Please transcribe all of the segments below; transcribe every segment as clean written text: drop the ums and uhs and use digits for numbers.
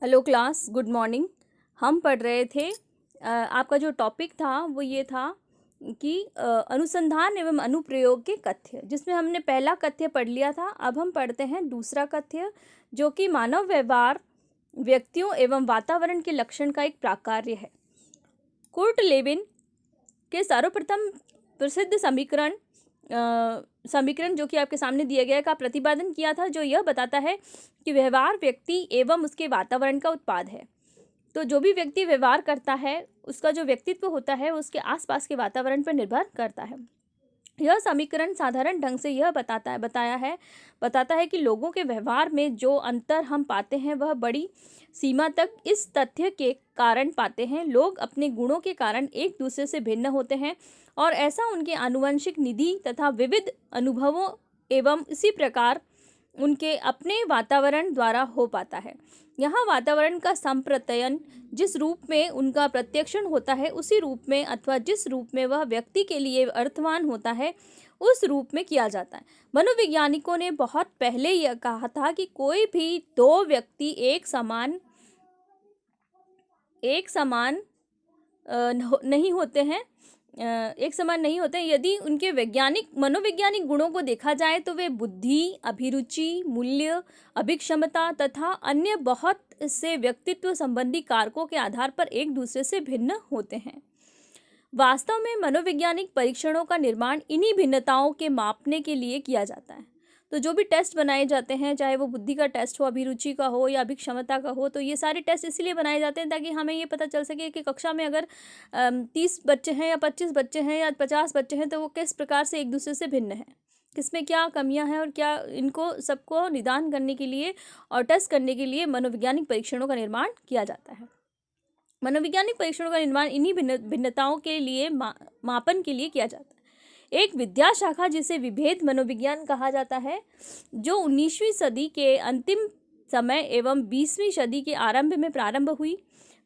Hello class, good morning. हम पढ़ रहे थे आपका जो टॉपिक था वो ये था कि अनुसंधान एवं अनुप्रयोग के कथ्य, जिसमें हमने पहला कथ्य पढ़ लिया था। अब हम पढ़ते हैं दूसरा कथ्य, जो कि मानव व्यवहार, व्यक्तियों एवं वातावरण के लक्षण का एक प्राकार्य है। कुर्ट लेविन के सर्वप्रथम प्रसिद्ध समीकरण जो कि आपके सामने दिया गया का प्रतिपादन किया था, जो यह बताता है कि व्यवहार व्यक्ति एवं उसके वातावरण का उत्पाद है। तो जो भी व्यक्ति व्यवहार करता है, उसका जो व्यक्तित्व होता है, उसके आसपास के वातावरण पर निर्भर करता है। यह समीकरण साधारण ढंग से यह बताता है कि लोगों के व्यवहार में जो अंतर हम पाते हैं वह बड़ी सीमा तक इस तथ्य के कारण पाते हैं, लोग अपने गुणों के कारण एक दूसरे से भिन्न होते हैं और ऐसा उनके आनुवंशिक निधि तथा विविध अनुभवों एवं इसी प्रकार उनके अपने वातावरण द्वारा हो पाता है। यहाँ वातावरण का संप्रत्ययन जिस रूप में उनका प्रत्यक्षण होता है, उसी रूप में अथवा जिस रूप में वह व्यक्ति के लिए अर्थवान होता है, उस रूप में किया जाता है। मनोवैज्ञानिकों ने बहुत पहले यह कहा था कि कोई भी दो व्यक्ति एक समान नहीं होते हैं, एक समान नहीं होते हैं। यदि उनके मनोवैज्ञानिक गुणों को देखा जाए तो वे बुद्धि, अभिरुचि, मूल्य, अभिक्षमता तथा अन्य बहुत से व्यक्तित्व संबंधी कारकों के आधार पर एक दूसरे से भिन्न होते हैं। वास्तव में मनोवैज्ञानिक परीक्षणों का निर्माण इन्हीं भिन्नताओं के मापने के लिए किया जाता है। तो जो भी टेस्ट बनाए जाते हैं, चाहे वो बुद्धि का टेस्ट हो, अभिरुचि का हो या अभिक्षमता का हो, तो ये सारे टेस्ट इसलिए बनाए जाते हैं ताकि हमें ये पता चल सके कि कक्षा में अगर 30 बच्चे हैं या 25 बच्चे हैं या 50 बच्चे हैं, तो वो किस प्रकार से एक दूसरे से भिन्न है, किसमें क्या कमियां हैं और क्या, इनको सबको निदान करने के लिए और टेस्ट करने के लिए मनोवैज्ञानिक परीक्षणों का निर्माण किया जाता है। मनोवैज्ञानिक परीक्षणों का निर्माण इन्हीं भिन्नताओं के लिए मापन के लिए किया जाता है। एक विद्या शाखा जिसे विभेद मनोविज्ञान कहा जाता है, जो 19वीं सदी के अंतिम समय एवं 20वीं सदी के आरंभ में प्रारंभ हुई,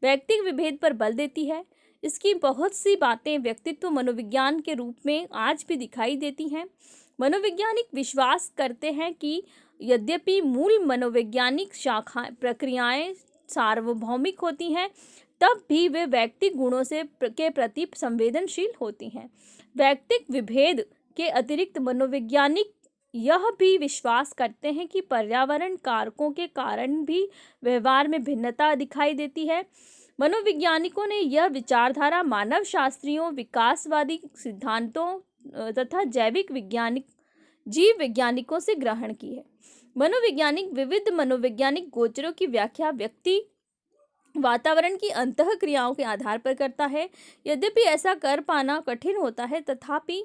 व्यक्तिगत विभेद पर बल देती है। इसकी बहुत सी बातें व्यक्तित्व मनोविज्ञान के रूप में आज भी दिखाई देती हैं। मनोवैज्ञानिक विश्वास करते हैं कि यद्यपि मूल मनोवैज्ञानिक शाखा प्रक्रियाएं सार्वभौमिक होती हैं, तब भी वे व्यक्तिगत गुणों के प्रति संवेदनशील होती हैं। व्यक्तिगत विभेद के अतिरिक्त मनोवैज्ञानिक यह भी विश्वास करते हैं कि पर्यावरण कारकों के कारण भी व्यवहार में भिन्नता दिखाई देती है। मनोवैज्ञानिकों ने यह विचारधारा मानव शास्त्रियों, विकासवादी सिद्धांतों तथा जीव वैज्ञानिकों से ग्रहण की है। विविध मनोवैज्ञानिक गोचरों की व्याख्या व्यक्ति वातावरण की अंतः क्रियाओं के आधार पर करता है। यद्यपि ऐसा कर पाना कठिन होता है, तथापि